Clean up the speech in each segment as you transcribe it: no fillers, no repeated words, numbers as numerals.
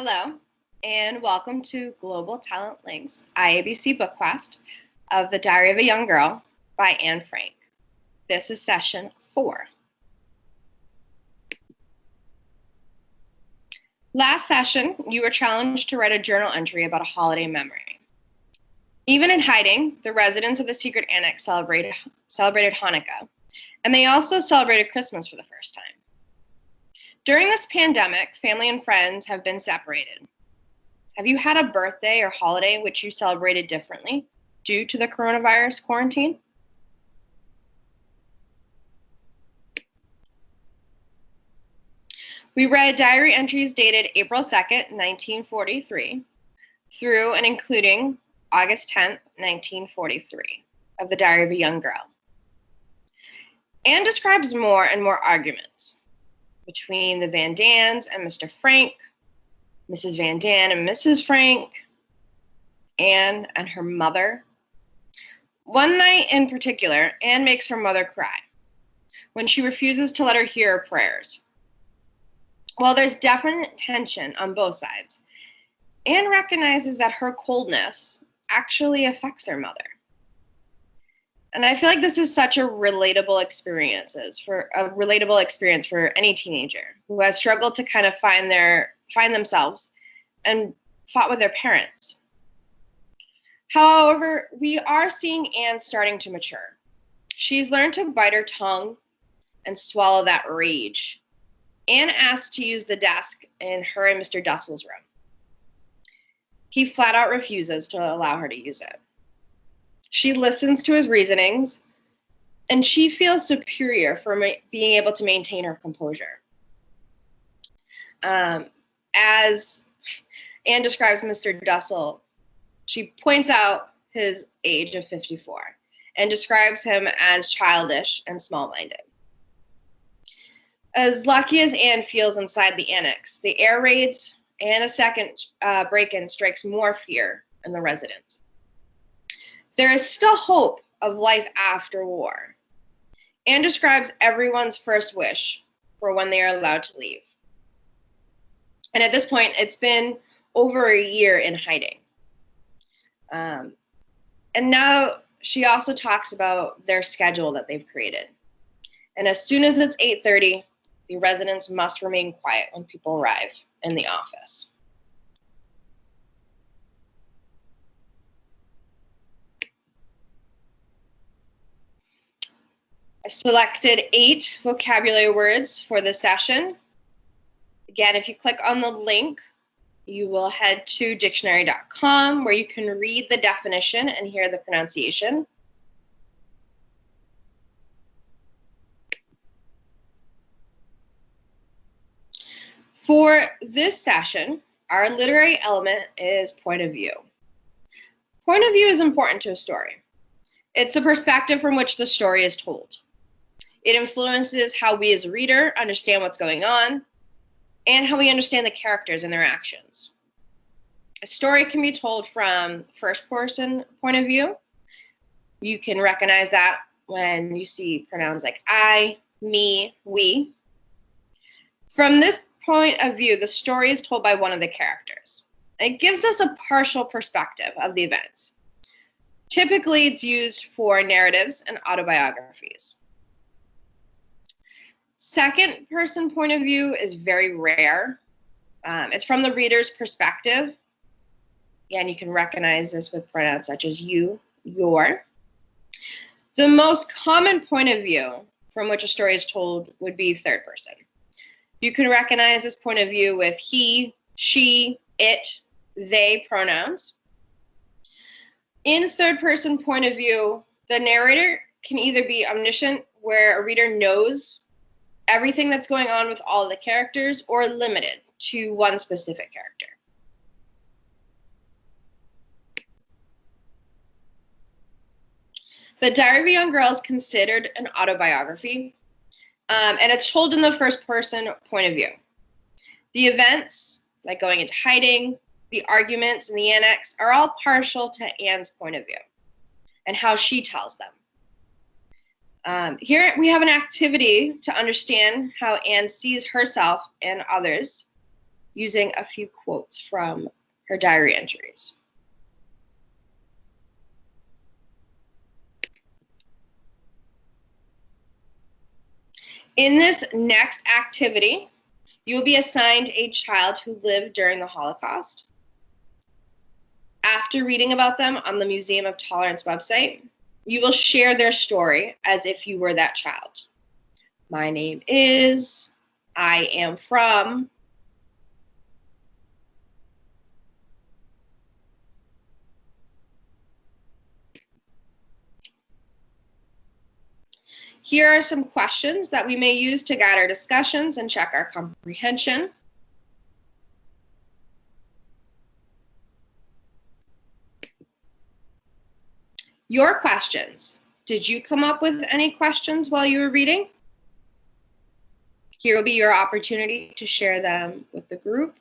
Hello, and welcome to Global Talent Links IABC BookQuest of The Diary of a Young Girl by Anne Frank. This is session 4. Last session, you were challenged to write a journal entry about a holiday memory. Even in hiding, the residents of the secret annex celebrated Hanukkah, and they also celebrated Christmas for the first time. During this pandemic, family and friends have been separated. Have you had a birthday or holiday which you celebrated differently due to the coronavirus quarantine? We read diary entries dated April 2nd, 1943, through and including August 10th, 1943, of The Diary of a Young Girl. Anne describes more and more arguments between the Van Dans and Mr. Frank, Mrs. Van Dan and Mrs. Frank, Anne and her mother. One night in particular, Anne makes her mother cry when she refuses to let her hear her prayers. While there's definite tension on both sides, Anne recognizes that her coldness actually affects her mother. And I feel like this is such a relatable experience for any teenager who has struggled to kind of find themselves and fought with their parents. However, we are seeing Anne starting to mature. She's learned to bite her tongue and swallow that rage. Anne asks to use the desk in her and Mr. Dussel's room. He flat out refuses to allow her to use it. She listens to his reasonings, and she feels superior for being able to maintain her composure. As Anne describes Mr. Dussel, she points out his age of 54 and describes him as childish and small-minded. As lucky as Anne feels inside the annex, the air raids and a second break-in strikes more fear in the residents. There is still hope of life after war. Anne describes everyone's first wish for when they are allowed to leave. And at this point, it's been over a year in hiding. And now she also talks about their schedule that they've created. And as soon as it's 8:30, the residents must remain quiet when people arrive in the office. I've selected 8 vocabulary words for this session. Again, if you click on the link, you will head to dictionary.com where you can read the definition and hear the pronunciation. For this session, our literary element is point of view. Point of view is important to a story. It's the perspective from which the story is told. It influences how we as a reader understand what's going on and how we understand the characters and their actions. A story can be told from first-person point of view. You can recognize that when you see pronouns like I, me, we. From this point of view, the story is told by one of the characters. It gives us a partial perspective of the events. Typically, it's used for narratives and autobiographies. Second-person point of view is very rare. It's from the reader's perspective. Again, you can recognize this with pronouns such as you, your. The most common point of view from which a story is told would be third person. You can recognize this point of view with he, she, it, they pronouns. In third-person point of view, the narrator can either be omniscient, where a reader knows everything that's going on with all the characters, or limited to one specific character. The Diary of a Young Girl is considered an autobiography, and it's told in the first-person point of view. The events, like going into hiding, the arguments in the annex, are all partial to Anne's point of view and how she tells them. Here we have an activity to understand how Anne sees herself and others using a few quotes from her diary entries. In this next activity, you will be assigned a child who lived during the Holocaust. After reading about them on the Museum of Tolerance website, you will share their story as if you were that child. My name is, I am from. Here are some questions that we may use to guide our discussions and check our comprehension. Your questions. Did you come up with any questions while you were reading? Here will be your opportunity to share them with the group.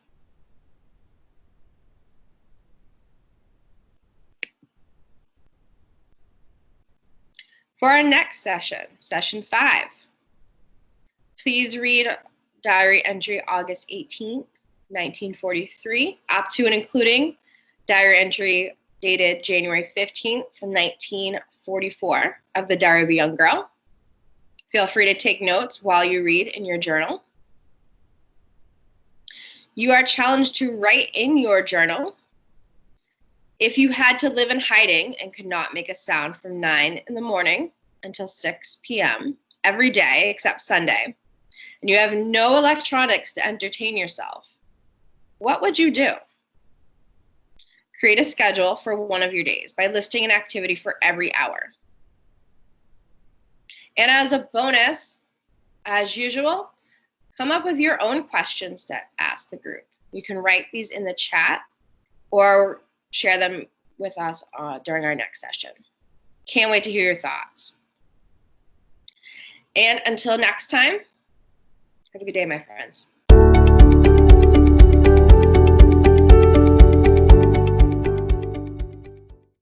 For our next session, session 5, please read diary entry August 18th, 1943, up to and including diary entry dated January 15th, 1944 of the Diary of a Young Girl. Feel free to take notes while you read in your journal. You are challenged to write in your journal. If you had to live in hiding and could not make a sound from 9 in the morning until 6 p.m. every day except Sunday, and you have no electronics to entertain yourself, what would you do? Create a schedule for one of your days by listing an activity for every hour. And as a bonus, as usual, come up with your own questions to ask the group. You can write these in the chat or share them with us during our next session. Can't wait to hear your thoughts. And until next time, have a good day, my friends.